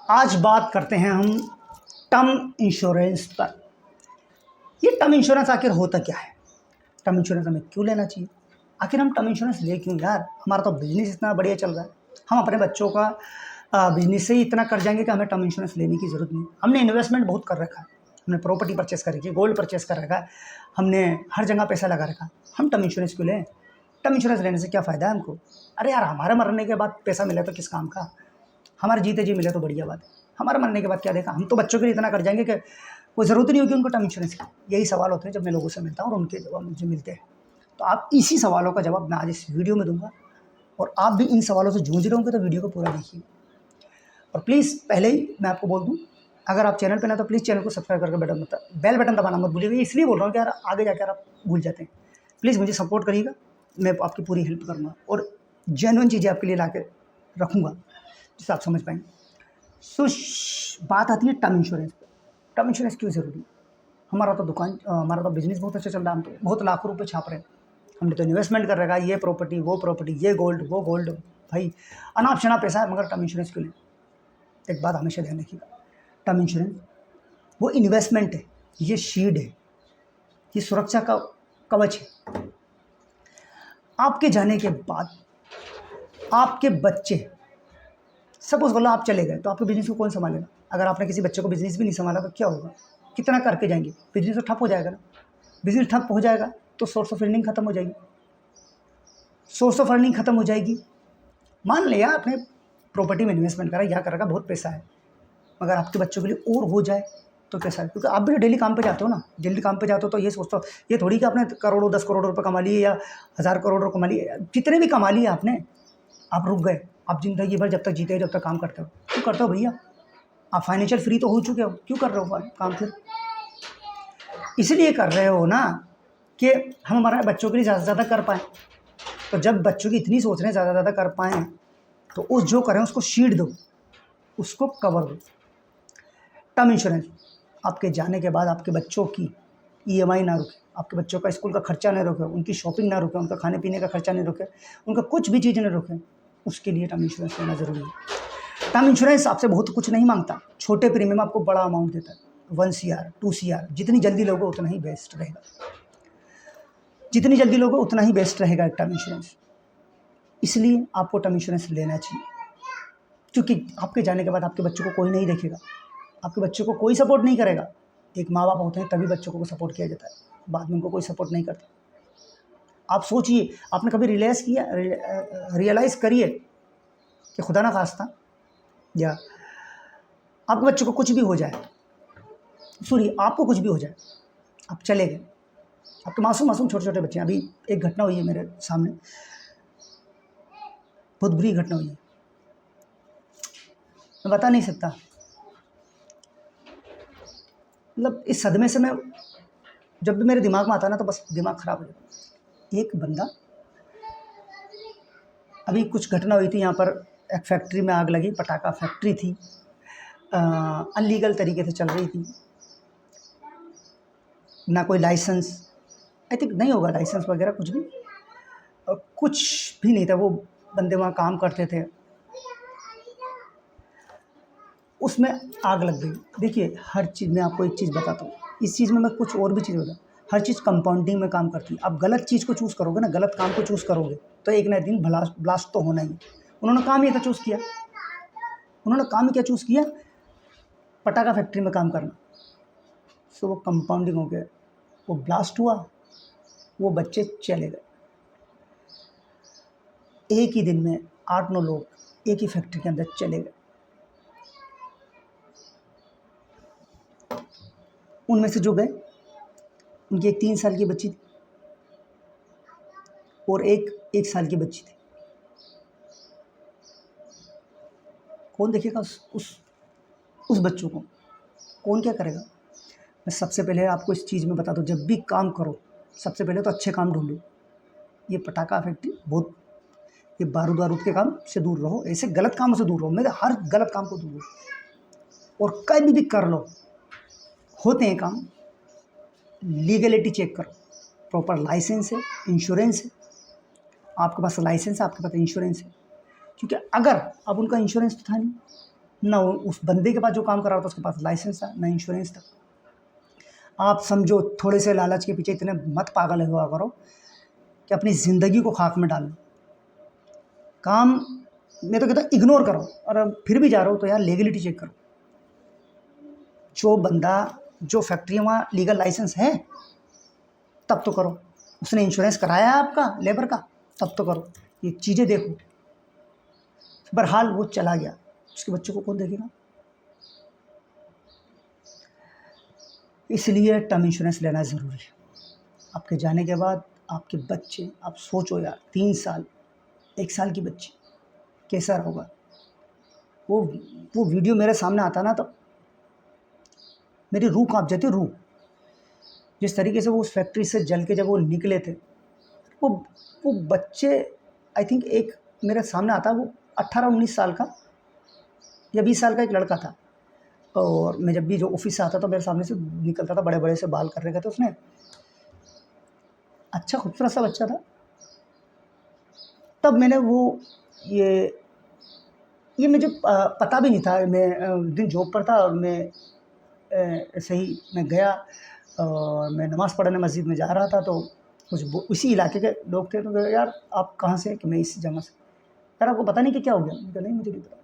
आज बात करते हैं हम टर्म इंश्योरेंस पर। ये टर्म इंश्योरेंस आखिर होता क्या है, टर्म इंश्योरेंस हमें क्यों लेना चाहिए, आखिर हम टर्म इंश्योरेंस ले क्यों यार। हमारा तो बिजनेस इतना बढ़िया चल रहा है, हम अपने बच्चों का बिजनेस से ही इतना कर जाएंगे कि हमें टर्म इंश्योरेंस लेने की ज़रूरत नहीं। हमने इन्वेस्टमेंट बहुत कर रखा है, हमने प्रॉपर्टी परचेस कर रखी है, गोल्ड परचेस कर रखा है, हमने हर जगह पैसा लगा रखा है। हम टर्म इंश्योरेंस क्यों लें? टर्म इंश्योरेंस लेने से क्या फ़ायदा है हमको? अरे यार, हमारे मरने के बाद पैसा मिले तो किस काम का, हमारे जीते जी मिले तो बढ़िया बात है। हमारे मरने के बाद क्या देखा, हम तो बच्चों के लिए इतना कर जाएंगे कि वो ज़रूरत नहीं होगी उनको टर्म इंश्योरेंस की। यही सवाल होते हैं जब मैं लोगों से मिलता हूँ और उनके जवाब मुझे मिलते हैं। तो आप इसी सवालों का जवाब मैं आज इस वीडियो में दूंगा, और आप भी इन सवालों से जूझ रहे होंगे तो वीडियो को पूरा देखिए। और प्लीज़ पहले ही मैं आपको बोल दूँ, अगर आप चैनल पर ना तो प्लीज़ चैनल को सब्सक्राइब करके बेल बटन दबाना मत भूलिएगा। इसलिए बोल रहा हूँ कि यार आगे जाकर आप भूल जाते हैं। प्लीज़ मुझे सपोर्ट करिएगा, मैं आपकी पूरी हेल्प करूँगा और जेन्युइन चीज़ें आपके लिए ला के रखूँगा जिससे आप समझ पाएंगे। सो बात आती है टर्म इंश्योरेंस पर। टर्म इंश्योरेंस क्यों ज़रूरी है? हमारा तो बिजनेस बहुत अच्छा चल रहा है, हम तो बहुत लाखों रुपए छाप रहे हैं, हमने तो इन्वेस्टमेंट कर रखा है, ये प्रॉपर्टी, ये गोल्ड वो गोल्ड, भाई अनाप शनाप पैसा है, मगर टर्म इंश्योरेंस क्यों लें? एक बात हमेशा ध्यान रखिएगा, टर्म इंश्योरेंस वो इन्वेस्टमेंट है, ये शील्ड है, ये सुरक्षा का कवच है। आपके जाने के बाद आपके बच्चे, सपोज बोला आप चले गए तो आपके बिजनेस को कौन संभालेगा? अगर आपने किसी बच्चे को बिजनेस भी नहीं संभाला तो क्या होगा? कितना करके जाएंगे? बिजनेस तो ठप हो जाएगा ना। बिजनेस ठप हो जाएगा तो सोर्स ऑफ अर्निंग खत्म हो जाएगी। सोर्स ऑफ अर्निंग खत्म हो जाएगी। मान लिया आपने प्रॉपर्टी में इन्वेस्टमेंट करा, या करा, बहुत पैसा है, मगर आपके बच्चों के लिए और हो जाए तो कैसा है? क्योंकि आप भी डेली काम पे जाते हो ना, डेली काम पे जाते हो तो ये सोचते हो, ये थोड़ी कि आपने करोड़ों 10 करोड़ रुपये कमा लिए या 1000 करोड़ रुपये कमा लिए, जितने भी कमा लिए आपने, आप रुक गए। आप जिंदगी भर जब तक जीते हो, जब तक काम करते हो, क्यों करते हो भैया? आप फाइनेंशियल फ्री तो हो चुके हो, क्यों कर रहे हो काम? फिर इसलिए कर रहे हो ना कि हम हमारे बच्चों के लिए ज़्यादा से ज़्यादा कर पाएँ। तो जब बच्चों की इतनी सोच रहे हैं ज़्यादा से ज़्यादा कर पाएँ, तो उस जो करें उसको शीट दो, उसको कवर दो। टर्म इंश्योरेंस आपके जाने के बाद आपके बच्चों की ईएमआई ना रुके, आपके बच्चों का स्कूल का खर्चा नहीं रुके, उनकी शॉपिंग ना रुके, उनका खाने पीने का खर्चा नहीं रुके, उनका कुछ भी चीज़ नहीं रुके, उसके लिए टर्म इंश्योरेंस लेना ज़रूरी है। टर्म इंश्योरेंस आपसे बहुत कुछ नहीं मांगता, छोटे प्रीमियम आपको बड़ा अमाउंट देता है, 1 CR 2 CR, जितनी जल्दी लोगे उतना ही बेस्ट रहेगा, जितनी जल्दी लोगे उतना ही बेस्ट रहेगा एक टर्म इंश्योरेंस। इसलिए आपको टर्म इंश्योरेंस लेना चाहिए, क्योंकि आपके जाने के बाद आपके बच्चों को कोई नहीं देखेगा, आपके बच्चों को कोई सपोर्ट नहीं करेगा। एक माँ बाप होते हैं तभी बच्चों को सपोर्ट किया जाता है, बाद में उनको कोई सपोर्ट नहीं करता। आप सोचिए, आपने कभी रियलाइज़ करिए कि खुदा ना खास्ता या आपके बच्चों को कुछ भी हो जाए, सॉरी आपको कुछ भी हो जाए, आप चले गए, आपके मासूम छोटे छोटे बच्चे हैं। अभी एक घटना हुई है मेरे सामने, बहुत बुरी घटना हुई है, मैं बता नहीं सकता। मतलब इस सदमे से मैं, जब भी मेरे दिमाग में आता है ना तो बस दिमाग ख़राब हो जाता है। एक बंदा, अभी कुछ घटना हुई थी यहाँ पर, एक फैक्ट्री में आग लगी, पटाखा फैक्ट्री थी, अनलीगल तरीके से चल रही थी, ना कोई लाइसेंस, आई थिंक नहीं होगा लाइसेंस वगैरह कुछ भी, और कुछ भी नहीं था। वो बंदे वहाँ काम करते थे, उसमें आग लग गई। देखिए हर चीज़, मैं आपको एक चीज़ बताता हूँ, इस चीज़ में मैं कुछ और भी चीज़ बताऊँ, हर चीज़ कंपाउंडिंग में काम करती है। आप गलत चीज़ को चूज़ करोगे ना, गलत काम को चूज़ करोगे तो एक ना दिन ब्लास्ट तो होना ही है। उन्होंने काम ही था चूज़ किया, उन्होंने काम ही क्या चूज़ किया, पटाखा फैक्ट्री में काम करना। सो वो कंपाउंडिंग हो गया, वो ब्लास्ट हुआ, वो बच्चे चले गए। एक ही दिन में 8-9 लोग एक ही फैक्ट्री के अंदर चले गए। उनमें से जो गए, उनकी एक 3 साल की बच्ची थी और एक 1 साल की बच्ची थी। कौन देखेगा उस बच्चों को? कौन क्या करेगा? मैं सबसे पहले आपको इस चीज़ में बता दूं, जब भी काम करो सबसे पहले तो अच्छे काम ढूंढो। ये पटाखा फैक्ट्री बहुत, ये बारूद वारूद के काम से दूर रहो, ऐसे गलत कामों से दूर रहो, मेरे हर गलत काम को दूर रहो। और कभी भी कर लो, होते हैं काम, लीगलिटी चेक करो, प्रॉपर लाइसेंस है, इंश्योरेंस है, आपके पास लाइसेंस है, आपके पास इंश्योरेंस है। क्योंकि अगर अब उनका इंश्योरेंस तो था नहीं, ना उस बंदे के पास जो काम कर रहा था उसके पास लाइसेंस था, ना इंश्योरेंस था। आप समझो, थोड़े से लालच के पीछे इतने मत पागल हुआ करो कि अपनी ज़िंदगी को खाक में डाल लो। काम मैं तो कहता हूँ इग्नोर करो, और अब फिर भी जा रहे हो तो यार लीगलिटी चेक करो। जो बंदा, जो फैक्ट्री वहाँ लीगल लाइसेंस है तब तो करो, उसने इंश्योरेंस कराया है आपका लेबर का तब तो करो, ये चीज़ें देखो। बहरहाल वो चला गया, उसके बच्चों को कौन देखेगा? इसलिए टर्म इंश्योरेंस लेना ज़रूरी है। आपके जाने के बाद आपके बच्चे, आप सोचो यार 3 साल, 1 साल की बच्ची कैसा होगा। वो वो वीडियो मेरे सामने आता ना तो मेरी रूह काँप जाती, रूह। जिस तरीके से वो उस फैक्ट्री से जल के जब वो निकले थे, वो वो बच्चे, आई थिंक एक मेरे सामने आता, वो 18-19 साल का या 20 साल का एक लड़का था। और मैं जब भी जो ऑफिस से आता था मेरे सामने से निकलता था, बड़े बड़े से बाल कर रखे थे उसने, अच्छा खूबसूरत सा बच्चा था। तब मैंने वो ये मुझे पता भी नहीं था। मैं उस दिन जॉब पर था और मैं ऐसे ही मैं गया और मैं नमाज़ पढ़ने मस्जिद में जा रहा था, तो कुछ उसी इलाके के लोग थे, तो कहे, यार आप कहाँ से? कि मैं इस जगह से। यार आपको पता नहीं कि क्या हो गया? मैं कहा, नहीं मुझे नहीं पता,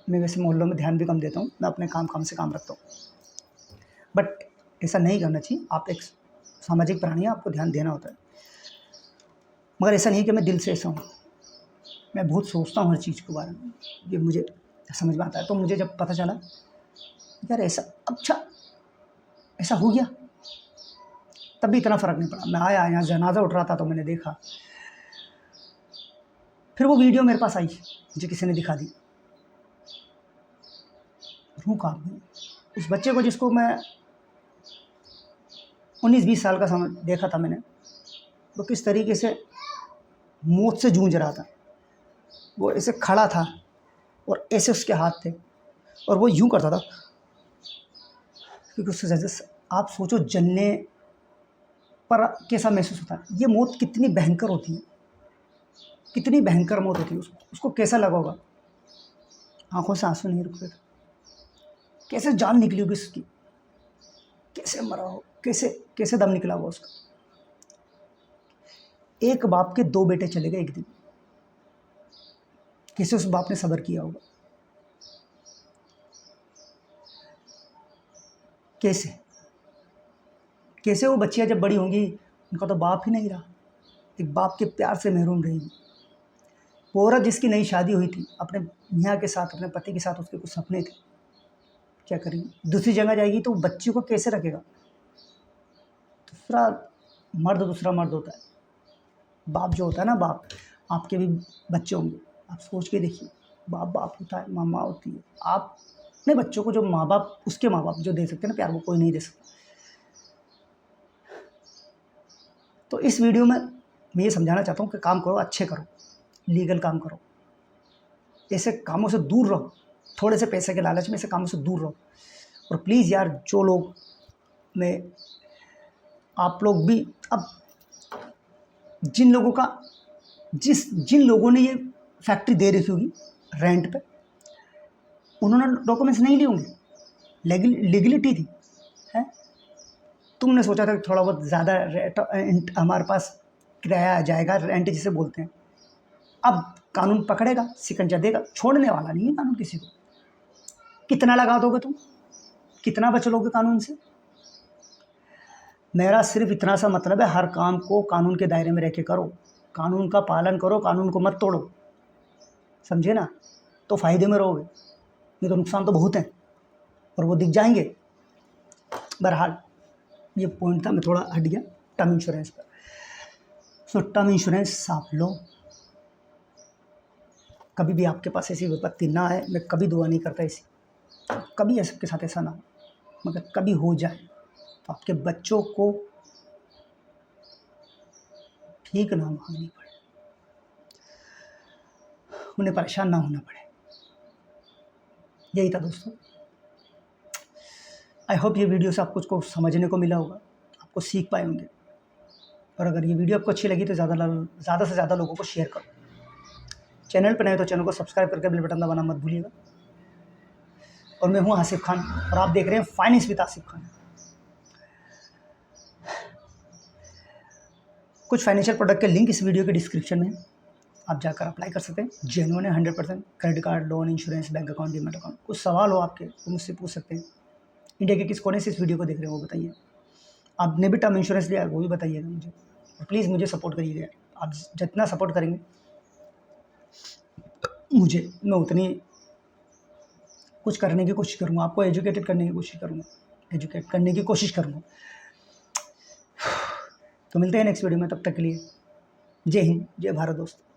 मैं वैसे मोहल्लों में ध्यान भी कम देता हूँ, मैं अपने काम से काम रखता हूँ। बट ऐसा नहीं करना चाहिए, आप एक सामाजिक प्राणी हैं, आपको ध्यान देना होता है। मगर ऐसा नहीं कि मैं दिल से ऐसा हूँ, मैं बहुत सोचता हूँ हर चीज़ के बारे में, ये मुझे समझ में आता है। तो मुझे जब पता चला यार ऐसा, अच्छा ऐसा हो गया, तब भी इतना फ़र्क नहीं पड़ा। मैं आया, यहाँ जनाजा उठ रहा था तो मैंने देखा, फिर वो वीडियो मेरे पास आई, मुझे किसी ने दिखा दी, रूह काँप गई। उस बच्चे को जिसको मैं 19-20 साल का समझ देखा था मैंने, वो किस तरीके से मौत से जूझ रहा था। वो ऐसे खड़ा था और ऐसे उसके हाथ थे और वो यूँ करता था, क्योंकि उससे ज़्यादा आप सोचो जलने पर कैसा महसूस होता है। ये मौत कितनी भयंकर होती है, कितनी भयंकर मौत होती है। उसको कैसा लगा होगा, आंखों से आंसू नहीं रुक रहे थे, कैसे जान निकली होगी उसकी, कैसे मरा हो, कैसे कैसे दम निकला होगा उसका। एक बाप के 2 बेटे चले गए एक दिन, कैसे उस बाप ने सब्र किया होगा, कैसे कैसे वो बच्चियां जब बड़ी होंगी उनका तो बाप ही नहीं रहा, एक बाप के प्यार से महरूम रहेगी। वो औरत जिसकी नई शादी हुई थी अपने मियाँ के साथ, अपने पति के साथ, उसके कुछ सपने थे, क्या करेंगी? दूसरी जगह जाएगी तो बच्ची को कैसे रखेगा? दूसरा मर्द होता है। बाप जो होता है ना, बाप, आपके भी बच्चे होंगे, आप सोच के देखिए, बाप बाप होता है, माँ माँ होती है। आप अपने बच्चों को जो माँ बाप, उसके माँ बाप जो दे सकते हैं ना प्यार, वो कोई नहीं दे सकता। तो इस वीडियो में मैं ये समझाना चाहता हूँ कि काम करो, अच्छे करो, लीगल काम करो, ऐसे कामों से दूर रहो, थोड़े से पैसे के लालच में ऐसे कामों से दूर रहो। और प्लीज़ यार, जो लोग, मैं, आप लोग भी, अब जिन लोगों का, जिन लोगों ने ये फैक्ट्री दे रखी होगी रेंट पे, उन्होंने डॉक्यूमेंट्स नहीं लिए होंगे, लीगलिटी थी, है। तुमने सोचा था कि थोड़ा बहुत ज़्यादा रेंट हमारे पास किराया आ जाएगा, रेंट जिसे बोलते हैं। अब कानून पकड़ेगा, सिकंजा देगा, छोड़ने वाला नहीं है कानून किसी को। कितना लगा दोगे तुम, कितना बच लोगे कानून से? मेरा सिर्फ इतना सा मतलब है, हर काम को कानून के दायरे में रह के करो, कानून का पालन करो, कानून को मत तोड़ो, समझे ना? तो फ़ायदे में रहोगे, नहीं तो नुकसान तो बहुत हैं और वो दिख जाएंगे। बहरहाल ये पॉइंट था, मैं थोड़ा हट गया टर्म इंश्योरेंस पर। सो टर्म इंश्योरेंस आप लो, कभी भी आपके पास ऐसी विपत्ति ना आए। मैं कभी दुआ नहीं करता ऐसी, कभी ऐसे सबके साथ ऐसा ना हो, मगर कभी हो जाए तो आपके बच्चों को ठीक ना मांगनी पड़े, उन्हें परेशान ना होना पड़े। यही था दोस्तों। आई होप ये वीडियो से आपको कुछ समझने को मिला होगा, आपको सीख पाए होंगे। और अगर ये वीडियो आपको अच्छी लगी तो ज़्यादा से ज़्यादा लोगों को शेयर करो। चैनल पर नए तो चैनल को सब्सक्राइब करके बेल बटन दबाना मत भूलिएगा। और मैं हूं आसिफ खान और आप देख रहे हैं फाइनेंस विद आसिफ खान। कुछ फाइनेंशियल प्रोडक्ट के लिंक इस वीडियो के डिस्क्रिप्शन में, आप जाकर अप्लाई कर सकते हैं। जेन्युइन है 100%। Credit card, loan, insurance, bank account, demat account. कुछ सवाल हो आपके तो मुझसे पूछ सकते हैं। इंडिया के किस कोने से इस वीडियो को देख रहे हैं वो बताइए। आपने भी टर्म इंश्योरेंस लिया है वो भी बताइएगा मुझे, और प्लीज़ मुझे सपोर्ट करिएगा। आप जितना सपोर्ट करेंगे मुझे, मैं उतनी कुछ करने की कोशिश करूँगा, आपको एजुकेट करने की कोशिश करूँगा। तो मिलते हैं नेक्स्ट वीडियो में, तब तक के लिए जय हिंद, जय भारत दोस्तों।